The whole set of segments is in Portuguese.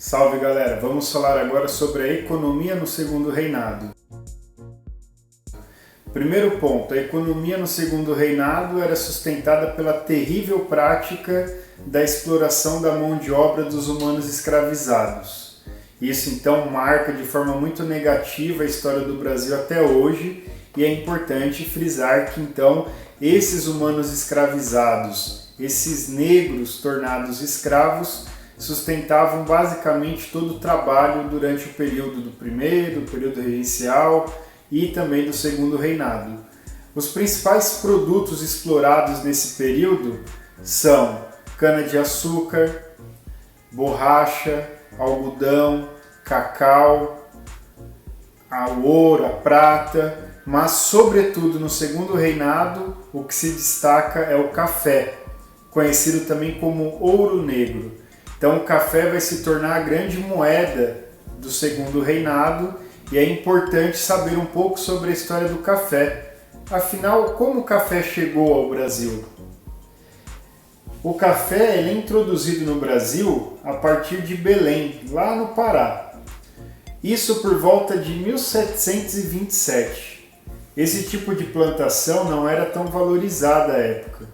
Salve galera, vamos falar agora sobre a economia no Segundo Reinado. Primeiro ponto, a economia no Segundo Reinado era sustentada pela terrível prática da exploração da mão de obra dos humanos escravizados. Isso então marca de forma muito negativa a história do Brasil até hoje e é importante frisar que então esses humanos escravizados, esses negros tornados escravos, sustentavam basicamente todo o trabalho durante o período do primeiro, período regencial e também do segundo reinado. Os principais produtos explorados nesse período são cana-de-açúcar, borracha, algodão, cacau, o ouro, a prata, mas sobretudo no segundo reinado o que se destaca é o café, conhecido também como ouro negro. Então o café vai se tornar a grande moeda do segundo reinado e é importante saber um pouco sobre a história do café. Afinal, como o café chegou ao Brasil? O café é introduzido no Brasil a partir de Belém, lá no Pará. Isso por volta de 1727. Esse tipo de plantação não era tão valorizada à época,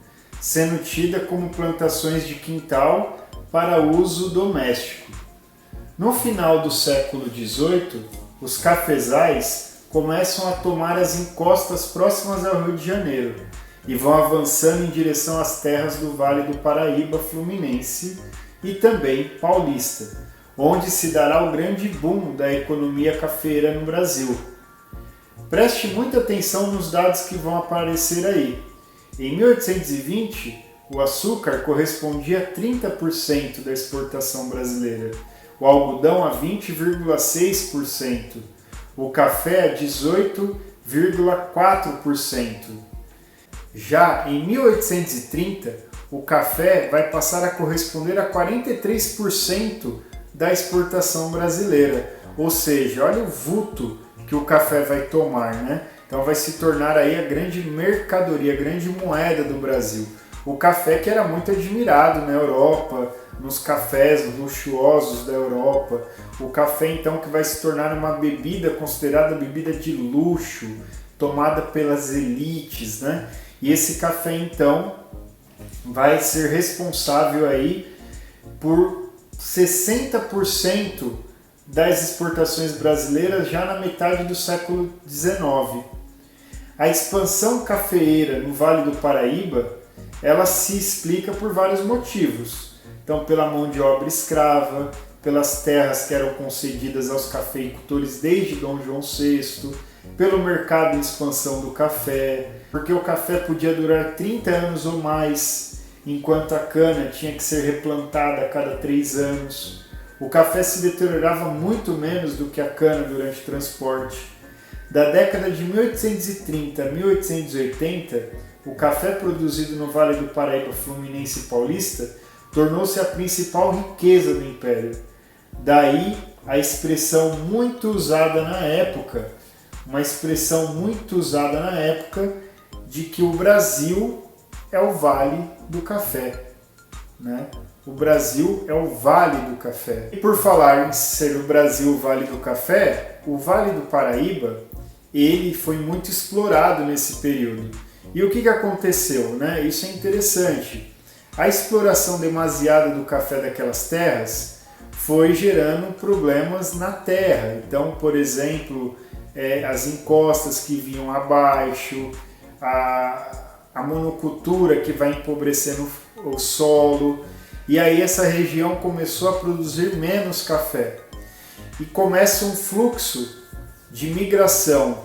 sendo tida como plantações de quintal para uso doméstico. No final do século XVIII, os cafezais começam a tomar as encostas próximas ao Rio de Janeiro e vão avançando em direção às terras do Vale do Paraíba Fluminense e também paulista, onde se dará o grande boom da economia cafeeira no Brasil. Preste muita atenção nos dados que vão aparecer aí. Em 1820, o açúcar correspondia a 30% da exportação brasileira, o algodão a 20,6%, o café a 18,4%. Já em 1830, o café vai passar a corresponder a 43% da exportação brasileira, ou seja, olha o vulto que o café vai tomar, né? Então vai se tornar aí a grande mercadoria, a grande moeda do Brasil. O café que era muito admirado na Europa, nos cafés luxuosos da Europa. O café então que vai se tornar uma bebida considerada bebida de luxo, tomada pelas elites, né? E esse café então vai ser responsável aí por 60% das exportações brasileiras já na metade do século XIX. A expansão cafeeira no Vale do Paraíba ela se explica por vários motivos. Então, pela mão de obra escrava, pelas terras que eram concedidas aos cafeicultores desde Dom João VI, pelo mercado em expansão do café, porque o café podia durar 30 anos ou mais, enquanto a cana tinha que ser replantada a cada 3 anos. O café se deteriorava muito menos do que a cana durante o transporte. Da década de 1830 a 1880, o café produzido no Vale do Paraíba Fluminense e Paulista tornou-se a principal riqueza do Império. Daí a expressão muito usada na época, de que o Brasil é o Vale do Café, né? O Brasil é o Vale do Café. E por falar em ser o Brasil o Vale do Café, o Vale do Paraíba ele foi muito explorado nesse período. E o que aconteceu, né? Isso é interessante. A exploração demasiada do café daquelas terras foi gerando problemas na terra. Então, por exemplo, as encostas que vinham abaixo, a monocultura que vai empobrecendo o solo. E aí essa região começou a produzir menos café. E começa um fluxo de migração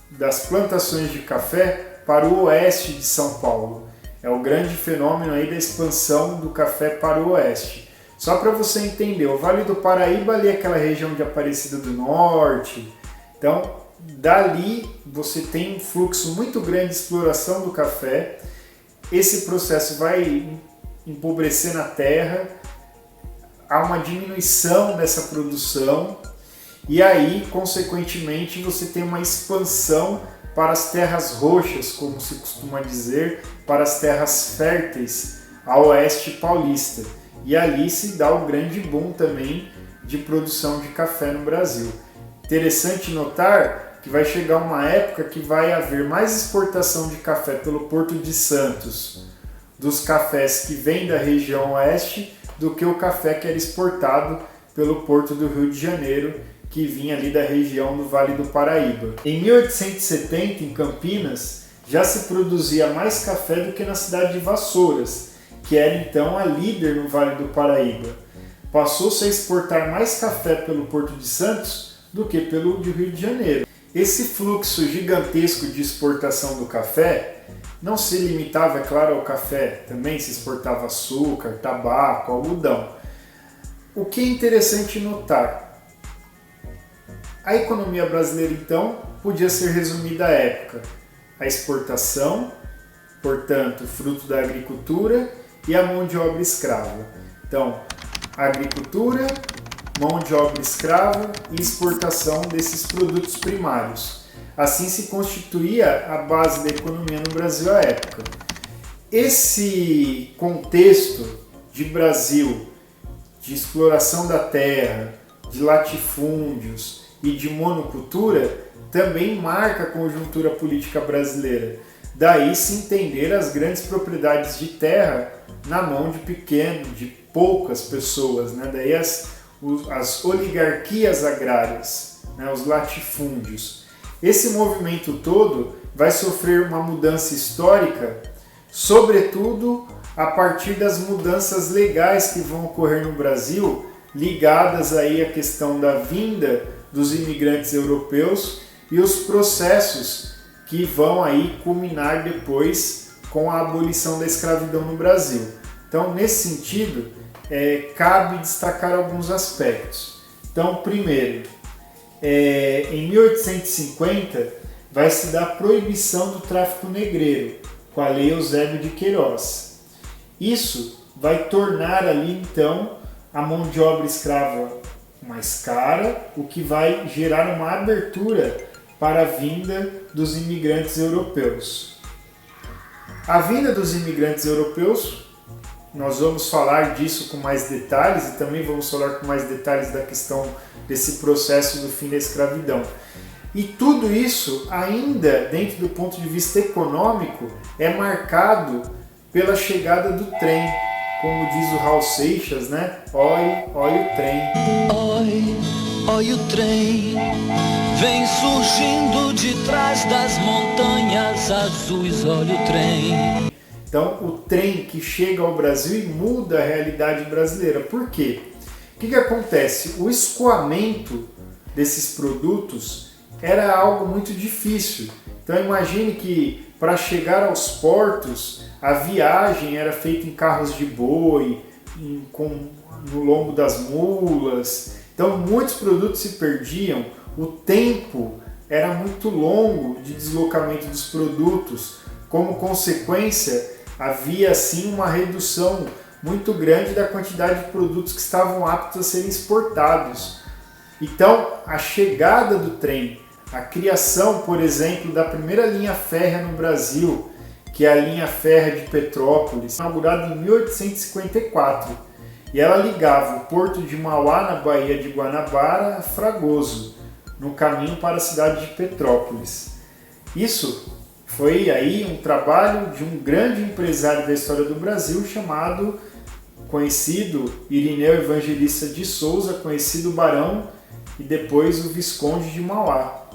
das plantações de café para o oeste de São Paulo. É o grande fenômeno aí da expansão do café para o oeste. Só para você entender, o Vale do Paraíba ali é aquela região de Aparecida do Norte. Então, dali você tem um fluxo muito grande de exploração do café. Esse processo vai empobrecer na terra, há uma diminuição dessa produção e aí, consequentemente, você tem uma expansão para as terras roxas, como se costuma dizer, para as terras férteis a oeste paulista. E ali se dá o grande boom também de produção de café no Brasil. Interessante notar que vai chegar uma época que vai haver mais exportação de café pelo Porto de Santos dos cafés que vêm da região oeste do que o café que era exportado pelo Porto do Rio de Janeiro, que vinha ali da região do Vale do Paraíba. Em 1870, em Campinas, já se produzia mais café do que na cidade de Vassouras, que era então a líder no Vale do Paraíba. Passou-se a exportar mais café pelo Porto de Santos do que pelo Rio de Janeiro. Esse fluxo gigantesco de exportação do café não se limitava, é claro, ao café, também se exportava açúcar, tabaco, algodão. O que é interessante notar, a economia brasileira então podia ser resumida à época: a exportação, portanto, fruto da agricultura, e a mão de obra escrava. Então, agricultura, mão de obra escrava e exportação desses produtos primários. Assim se constituía a base da economia no Brasil à época. Esse contexto de Brasil, de exploração da terra, de latifúndios e de monocultura, também marca a conjuntura política brasileira. Daí se entender as grandes propriedades de terra na mão de poucas pessoas, né? Daí as oligarquias agrárias, né? Os latifúndios. Esse movimento todo vai sofrer uma mudança histórica, sobretudo a partir das mudanças legais que vão ocorrer no Brasil, ligadas aí à questão da vinda dos imigrantes europeus e os processos que vão aí culminar depois com a abolição da escravidão no Brasil. Então, nesse sentido, cabe destacar alguns aspectos. Então, primeiro, em 1850 vai se dar a proibição do tráfico negreiro, com a Lei Eusébio de Queiroz. Isso vai tornar ali então a mão de obra escrava mais cara, o que vai gerar uma abertura para a vinda dos imigrantes europeus. A vinda dos imigrantes europeus, nós vamos falar disso com mais detalhes e também vamos falar com mais detalhes da questão desse processo do fim da escravidão. E tudo isso, ainda dentro do ponto de vista econômico, é marcado pela chegada do trem. Como diz o Raul Seixas, né? Oi, oi o trem. Oi, oi o trem, vem surgindo de trás das montanhas azuis, olha o trem. Então, o trem que chega ao Brasil e muda a realidade brasileira. Por quê? O que acontece? O escoamento desses produtos era algo muito difícil. Então, imagine que para chegar aos portos, a viagem era feita em carros de boi, no lombo das mulas. Então, muitos produtos se perdiam. O tempo era muito longo de deslocamento dos produtos. Como consequência, havia assim uma redução muito grande da quantidade de produtos que estavam aptos a serem exportados. Então, a chegada do trem, a criação, por exemplo, da primeira linha férrea no Brasil, que é a linha férrea de Petrópolis, inaugurada em 1854, e ela ligava o porto de Mauá, na Baía de Guanabara, a Fragoso, no caminho para a cidade de Petrópolis. Isso foi aí um trabalho de um grande empresário da história do Brasil conhecido Irineu Evangelista de Souza, conhecido Barão e depois o Visconde de Mauá,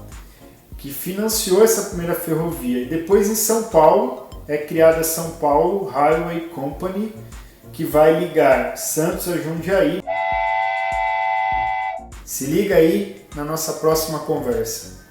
que financiou essa primeira ferrovia. E depois em São Paulo é criada a São Paulo Highway Company, que vai ligar Santos a Jundiaí. Se liga aí na nossa próxima conversa.